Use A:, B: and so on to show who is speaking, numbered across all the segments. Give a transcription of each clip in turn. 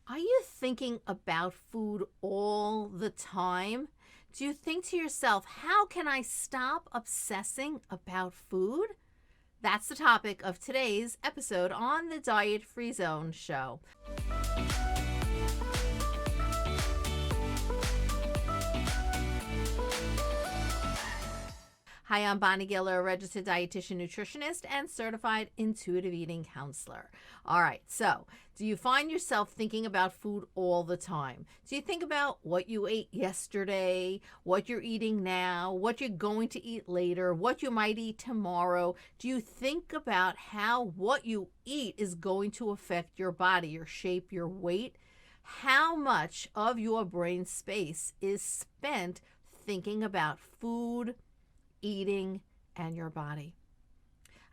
A: Are you thinking about food all the time? Do you think to yourself, how can I stop obsessing about food? That's the topic of today's episode on the Diet Free Zone show. Hi, I'm Bonnie Giller, a registered dietitian, nutritionist, and certified intuitive eating counselor. All right, so do you find yourself thinking about food all the time? Do you think about what you ate yesterday, what you're eating now, what you're going to eat later, what you might eat tomorrow? Do you think about how what you eat is going to affect your body, your shape, your weight? How much of your brain space is spent thinking about food, eating, and your body?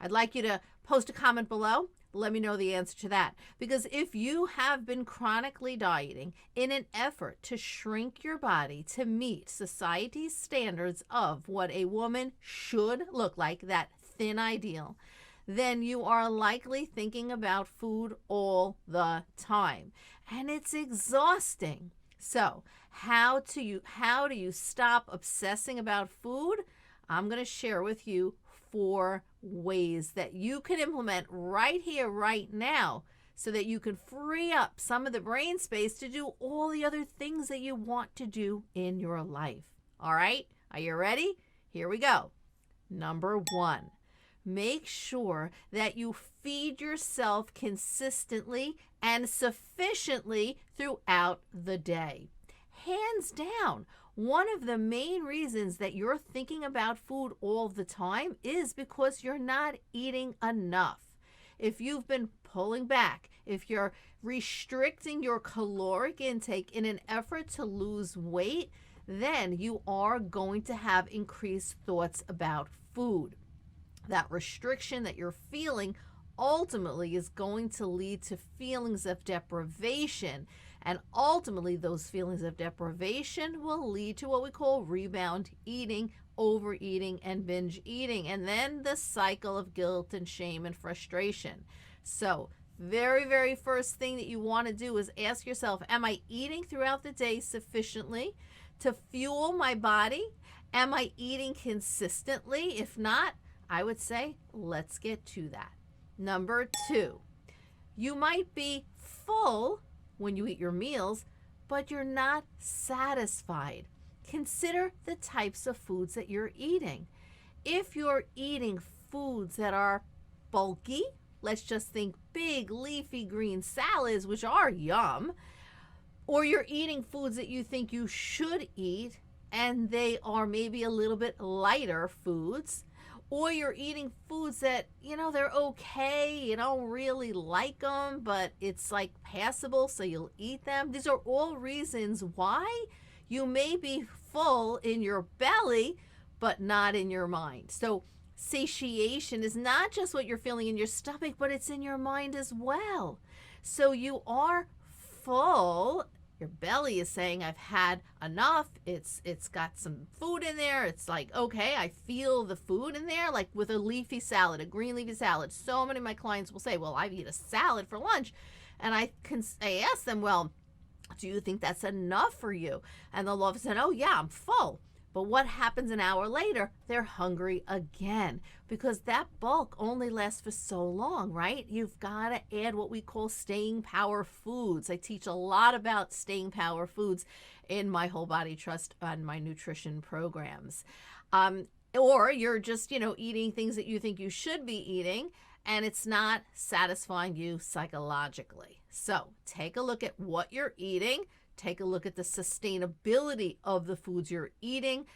A: I'd like you to post a comment below. Let me know the answer to that. Because if you have been chronically dieting in an effort to shrink your body to meet society's standards of what a woman should look like, that thin ideal, then you are likely thinking about food all the time. And it's exhausting. So, how do you stop obsessing about food? I'm going to share with you 4 ways that you can implement right here, right now, so that you can free up some of the brain space to do all the other things that you want to do in your life. All right? Are you ready? Here we go. Number 1, make sure that you feed yourself consistently and sufficiently throughout the day. Hands down, one of the main reasons that you're thinking about food all the time is because you're not eating enough. If you've been pulling back, if you're restricting your caloric intake in an effort to lose weight, then you are going to have increased thoughts about food. That restriction that you're feeling ultimately is going to lead to feelings of deprivation. And ultimately, those feelings of deprivation will lead to what we call rebound eating, overeating, and binge eating. And then the cycle of guilt and shame and frustration. So, very first thing that you want to do is ask yourself, am I eating throughout the day sufficiently to fuel my body? Am I eating consistently? If not, I would say, let's get to that. Number 2, you might be full when you eat your meals, but you're not satisfied. Consider the types of foods that you're eating. If you're eating foods that are bulky, let's just think big leafy green salads, which are yum, or you're eating foods that you think you should eat and they are maybe a little bit lighter foods, or you're eating foods that, they're okay, you don't really like them, but it's like passable, so you'll eat them. These are all reasons why you may be full in your belly, but not in your mind. So satiation is not just what you're feeling in your stomach, but it's in your mind as well. So you are full. Your belly is saying, I've had enough. It's got some food in there. It's like, okay, I feel the food in there, like with a leafy salad, a green leafy salad. So many of my clients will say, well, I eat a salad for lunch. And I ask them, well, do you think that's enough for you? And they'll all of a sudden, oh yeah, I'm full. But what happens an hour later? They're hungry again, because that bulk only lasts for so long, right? You've got to add what we call staying power foods. I teach a lot about staying power foods in my Whole Body Trust and my nutrition programs. Or you're just, eating things that you think you should be eating, and it's not satisfying you psychologically. So take a look at what you're eating. Take a look at the sustainability of the foods you're eating.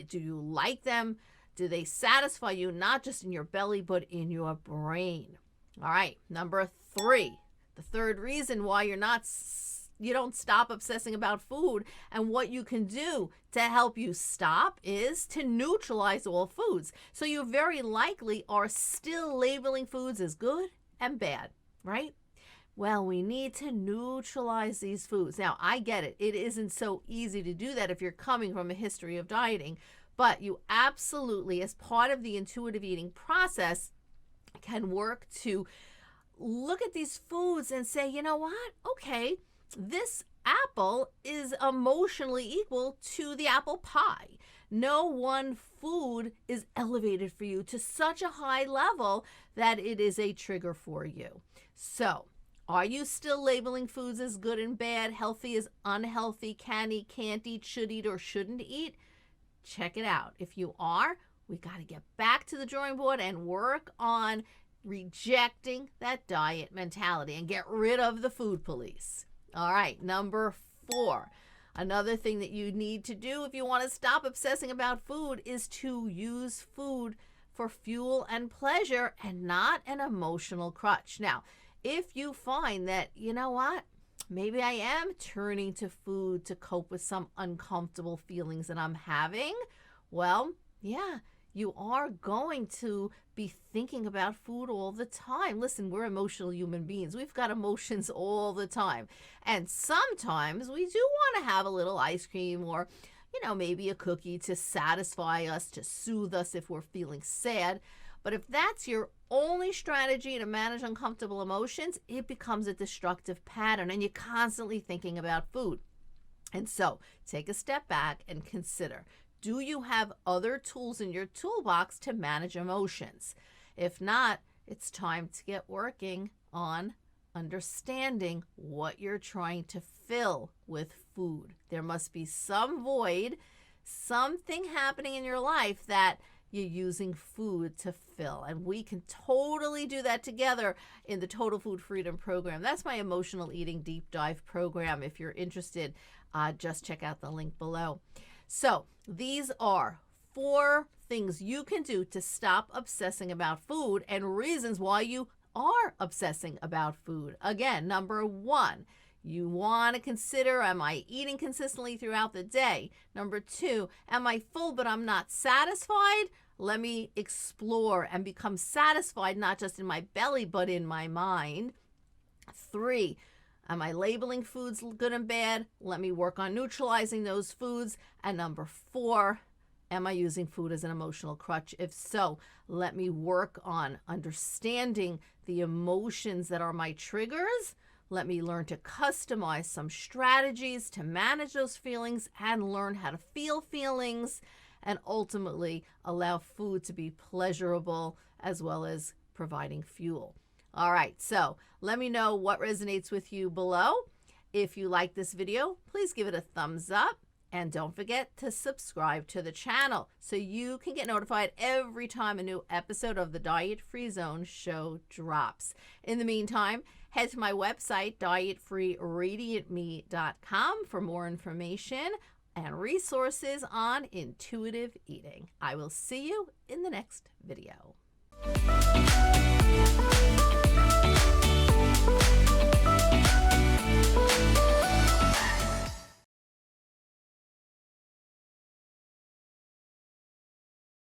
A: Do you like them? Do they satisfy you, not just in your belly, but in your brain? All right, number 3. The third reason why you don't stop obsessing about food and what you can do to help you stop is to neutralize all foods. So you very likely are still labeling foods as good and bad, right? Well, we need to neutralize these foods. Now, I get it. It isn't so easy to do that if you're coming from a history of dieting, but you absolutely, as part of the intuitive eating process, can work to look at these foods and say, you know what? Okay, this apple is emotionally equal to the apple pie. No one food is elevated for you to such a high level that it is a trigger for you. So, are you still labeling foods as good and bad, healthy as unhealthy, can eat, can't eat, should eat, or shouldn't eat? Check it out. If you are, we got to get back to the drawing board and work on rejecting that diet mentality and get rid of the food police. All right, number 4. Another thing that you need to do if you want to stop obsessing about food is to use food for fuel and pleasure and not an emotional crutch. Now, if you find that, you know what, maybe I am turning to food to cope with some uncomfortable feelings that I'm having, well, yeah, you are going to be thinking about food all the time. Listen, we're emotional human beings. We've got emotions all the time. And sometimes we do want to have a little ice cream or, maybe a cookie to satisfy us, to soothe us if we're feeling sad. But if that's your only strategy to manage uncomfortable emotions, it becomes a destructive pattern and you're constantly thinking about food. And so take a step back and consider, do you have other tools in your toolbox to manage emotions? If not, it's time to get working on understanding what you're trying to fill with food. There must be some void, something happening in your life that you're using food to fill. And we can totally do that together in the Total Food Freedom Program. That's my emotional eating deep dive program. If you're interested, just check out the link below. So these are 4 things you can do to stop obsessing about food and reasons why you are obsessing about food. Again, number 1, you want to consider, am I eating consistently throughout the day? Number 2, am I full but I'm not satisfied? Let me explore and become satisfied, not just in my belly, but in my mind. 3, am I labeling foods good and bad? Let me work on neutralizing those foods. And number 4, am I using food as an emotional crutch? If so, let me work on understanding the emotions that are my triggers. Let me learn to customize some strategies to manage those feelings and learn how to feel feelings and ultimately allow food to be pleasurable as well as providing fuel. All right, so let me know what resonates with you below. If you like this video, please give it a thumbs up. And don't forget to subscribe to the channel so you can get notified every time a new episode of the Diet Free Zone show drops. In the meantime, head to my website, dietfreeradiantme.com, for more information and resources on intuitive eating. I will see you in the next video.